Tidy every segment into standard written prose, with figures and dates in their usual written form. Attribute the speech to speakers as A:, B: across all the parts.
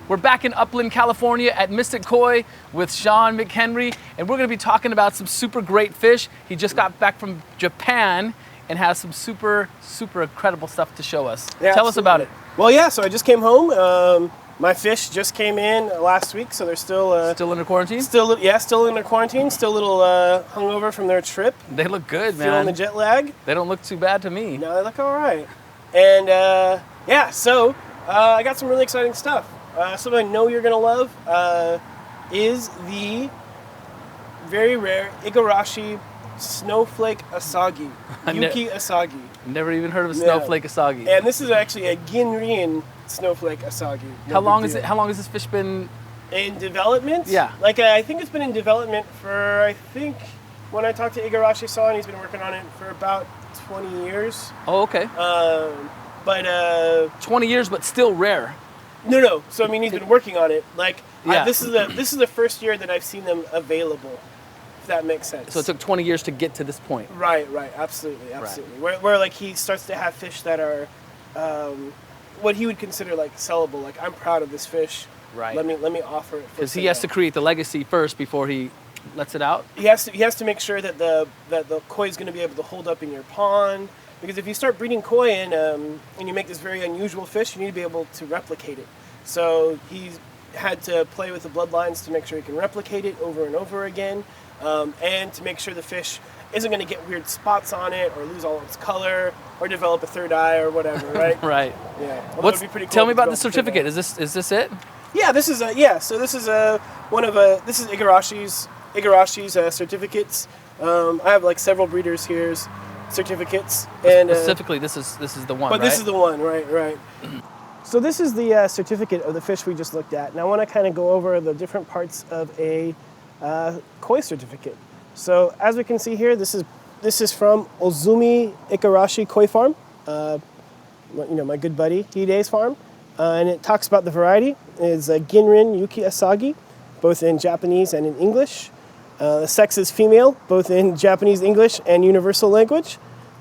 A: We're back in Upland, California at Mystic Koi with Shawn McHenry, and we're going to be talking about some super great fish. He just got back from Japan and has some super incredible stuff to show us.
B: Yeah,
A: Tell us about it.
B: Well, yeah, so I just came home. My fish just came in last week, so they're still
A: under quarantine?
B: Still under quarantine, still a little hungover from their trip.
A: They look good, man.
B: Feeling the jet lag.
A: They don't look too bad to me.
B: No, they look all right. And yeah, so I got some really exciting stuff. Something I know you're gonna love is the very rare Igarashi Snowflake Asagi. Yuki Asagi.
A: Never even heard of a Snowflake Asagi.
B: And this is actually a Ginrin Snowflake Asagi.
A: How long has this fish been
B: in development?
A: Yeah.
B: Like I think it's been in development for, I think when I talked to Igarashi-san, he's been working on it for about 20 years.
A: Oh, okay.
B: But
A: 20 years, but still rare.
B: No. So I mean, he's been working on it. Like
A: yeah.
B: This is the first year that I've seen them available. If that makes sense.
A: So it took 20 years to get to this point.
B: Right. Absolutely. Right. Where like he starts to have fish that are what he would consider like sellable. Like, I'm proud of this fish.
A: Right.
B: Let me offer it.
A: Because he has to create the legacy first before he lets it out.
B: He has to make sure that the koi is going to be able to hold up in your pond. Because if you start breeding koi in, and you make this very unusual fish, you need to be able to replicate it. So he's had to play with the bloodlines to make sure he can replicate it over and over again, and to make sure the fish isn't going to get weird spots on it or lose all its color or develop a third eye or whatever, right?
A: Right.
B: Yeah. It'd be pretty cool.
A: Tell me about the certificate. Is this it?
B: Yeah, this is So this is this is Igarashi's certificates. I have like several breeders here's certificates, and
A: specifically this is the one.
B: But
A: right?
B: this is the one, right. So this is the certificate of the fish we just looked at. And I want to kind of go over the different parts of a koi certificate. So as we can see here, this is from Ozumi Igarashi Koi Farm. My good buddy Hide's farm, and it talks about the variety. It's Ginrin Yuki Asagi, both in Japanese and in English. The sex is female, both in Japanese, English, and universal language.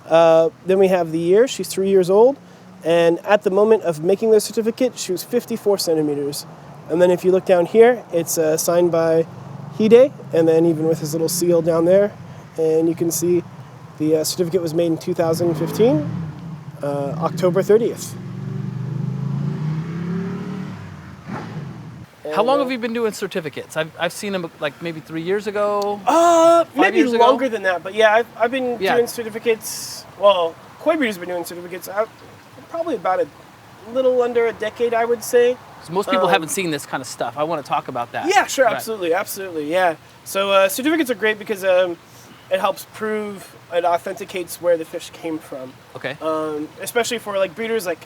B: Then we have the year. She's 3 years old. And at the moment of making the certificate, she was 54 centimeters. And then if you look down here, it's signed by Hide, and then even with his little seal down there. And you can see the certificate was made in 2015, October 30th.
A: How long have you been doing certificates? I've seen them like maybe 3 years ago.
B: Maybe
A: years
B: longer
A: ago?
B: than that. But yeah, I've been doing certificates. Well, koi breeders have been doing certificates probably about a little under a decade, I would say.
A: So most people haven't seen this kind of stuff. I want to talk about that.
B: Yeah, sure,
A: Right.
B: absolutely, yeah. So certificates are great because it helps prove, it authenticates where the fish came from.
A: Okay.
B: Especially for like breeders like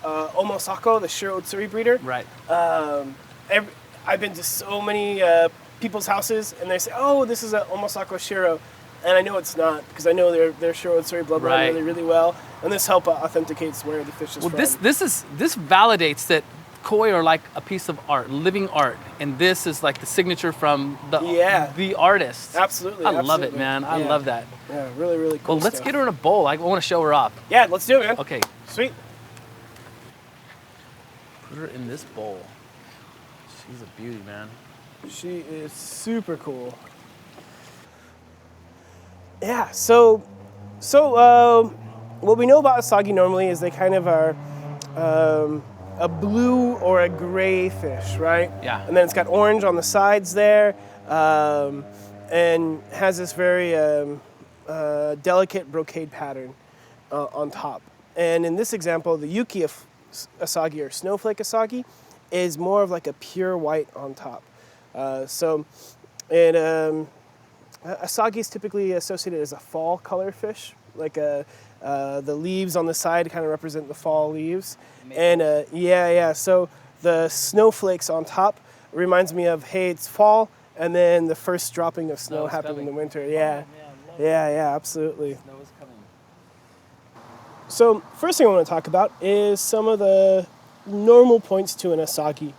B: Omosako, the Shiro Otsuri breeder.
A: Right.
B: I've been to so many people's houses, and they say, "Oh, this is a Omosako Shiro," and I know it's not because I know their Shiro Otsuri bloodline really well, and this help authenticates where the fish is from.
A: This validates that koi are like a piece of art, living art, and this is like the signature from the artist.
B: Absolutely.
A: I love it, man. I love that.
B: Yeah, really cool.
A: Well, let's get her in a bowl. I want to show her off.
B: Yeah, let's do it, man.
A: Okay.
B: Sweet.
A: Put her in this bowl. She's a beauty, man.
B: She is super cool. Yeah, so what we know about Asagi normally is they kind of are a blue or a gray fish, right?
A: Yeah.
B: And then it's got orange on the sides there, and has this very delicate brocade pattern on top. And in this example, the Yuki Asagi or Snowflake Asagi is more of like a pure white on top. Asagi is typically associated as a fall color fish, like the leaves on the side kind of represent the fall leaves. And so the snowflakes on top reminds me of, hey, it's fall, and then the first dropping of snow happened in the winter. Yeah, absolutely.
A: Snow is coming.
B: So first thing I want to talk about is some of the normal points to an Asagi.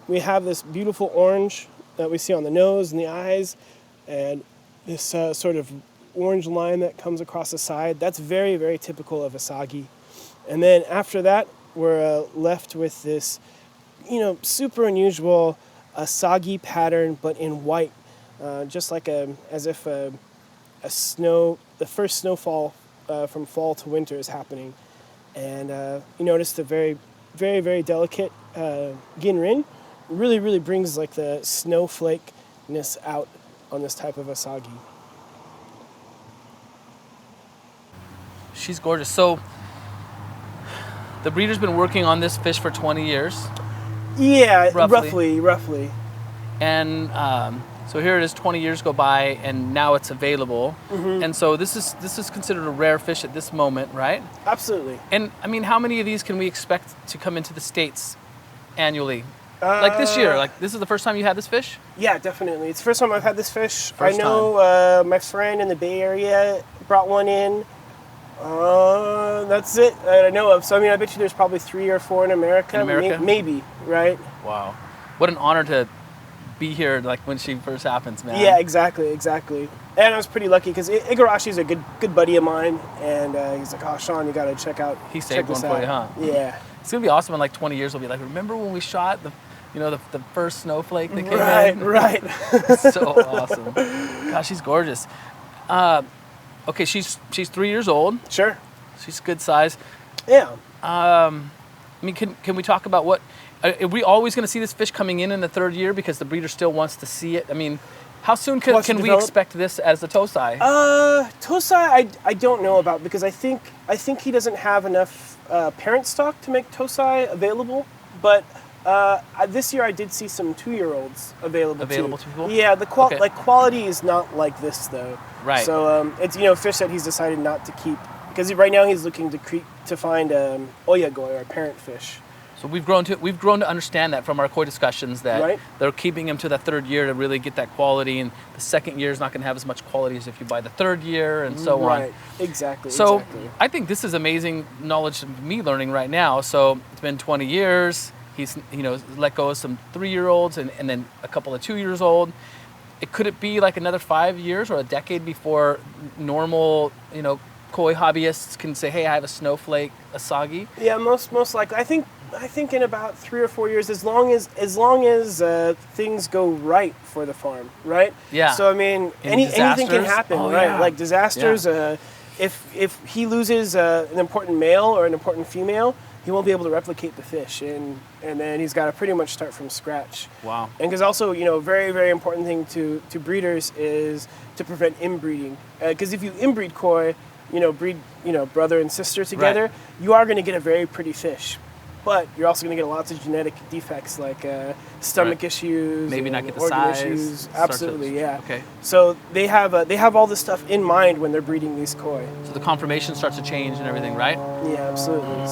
B: We have this beautiful orange that we see on the nose and the eyes, and this sort of orange line that comes across the side. That's very, very typical of Asagi. And then after that, we're left with this super unusual Asagi pattern, but in white, just like as if the first snowfall from fall to winter is happening. And you notice the very, very, very delicate ginrin really, really brings like the snowflakeness out on this type of Asagi.
A: She's gorgeous. So the breeder's been working on this fish for 20 years.
B: Yeah, roughly.
A: And so here it is, 20 years go by, and now it's available. And so this is considered a rare fish at this moment, right?
B: Absolutely.
A: And I mean, how many of these can we expect to come into the States annually? Like this year, like this is the first time you had this fish?
B: Yeah, definitely. It's the first time I've had this fish.
A: First
B: I know my friend in the Bay Area brought one in. That's it that I know of. So I mean, I bet you there's probably 3 or 4 in America. Maybe, right?
A: Wow, what an honor to be here, like when she first happens, man.
B: Yeah, exactly. And I was pretty lucky because Igarashi's a good buddy of mine, and he's like, "Oh, Shawn, you got to check
A: He saved one for you, huh?
B: Yeah.
A: It's gonna be awesome in like 20 years. We'll be like, remember when we shot the first snowflake that came in?
B: Right.
A: So awesome. Gosh, she's gorgeous. Okay, she's 3 years old.
B: Sure.
A: She's good size.
B: Yeah.
A: I mean, can we talk about what? Are we always going to see this fish coming in the 3rd year because the breeder still wants to see it? I mean, how soon can we expect this as a tosai?
B: Tosai, I don't know about because I think he doesn't have enough parent stock to make tosai available. But this year I did see some 2-year-olds available
A: to people.
B: Yeah, the quality is not like this though.
A: Right.
B: So it's fish that he's decided not to keep because right now he's looking to find oyagoi or parent fish.
A: So we've grown to understand that from our koi discussions that they're keeping him to the 3rd year to really get that quality, and the 2nd year is not going to have as much quality as if you buy the 3rd year, and so on.
B: Right. Exactly.
A: So I think this is amazing knowledge of me learning right now. So it's been 20 years. He's let go of some 3-year-olds and then a couple of 2 years old. Could it be like another 5 years or a decade before normal koi hobbyists can say, hey, I have a snowflake Asagi?
B: Yeah, most likely. I think in about 3 or 4 years, as long as things go right for the farm, right?
A: Yeah.
B: So I mean, anything can happen, right?
A: Yeah.
B: Like disasters. Yeah. If he loses an important male or an important female, he won't be able to replicate the fish, and then he's got to pretty much start from scratch.
A: Wow. And
B: because also, very, very important thing to breeders is to prevent inbreeding. Because if you inbreed koi, breed, brother and sister together, you are going to get a very pretty fish. But you're also going to get lots of genetic defects like stomach issues,
A: maybe not get the
B: organ
A: size.
B: issues. Absolutely, yeah.
A: Okay.
B: So they have all this stuff in mind when they're breeding these koi.
A: So the conformation starts to change and everything, right?
B: Yeah, absolutely.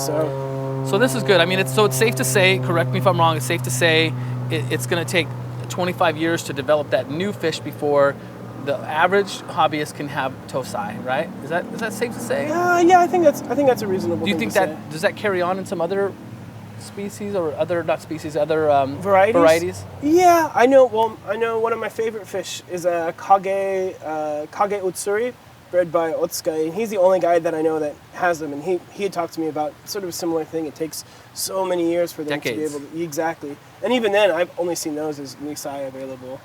B: So
A: this is good. I mean, it's safe to say. Correct me if I'm wrong. It's safe to say it's going to take 25 years to develop that new fish before the average hobbyist can have tosai, right? Is that safe to say?
B: Yeah, I think that's a reasonable.
A: Do you think that does that carry on in some other species or other varieties?
B: Yeah, I know. Well, I know one of my favorite fish is a kage utsuri, bred by Otsuka, and he's the only guy that I know that has them. And he had talked to me about sort of a similar thing. It takes so many years for them to be able to exactly. And even then, I've only seen those as Nisai available.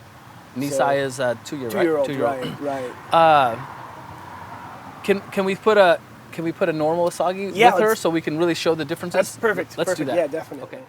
A: Nisai is 2-year, right?
B: 2-year-old, right.
A: Can we put a normal Asagi with her so we can really show the differences?
B: That's perfect.
A: Let's do that.
B: Yeah, definitely.
A: Okay.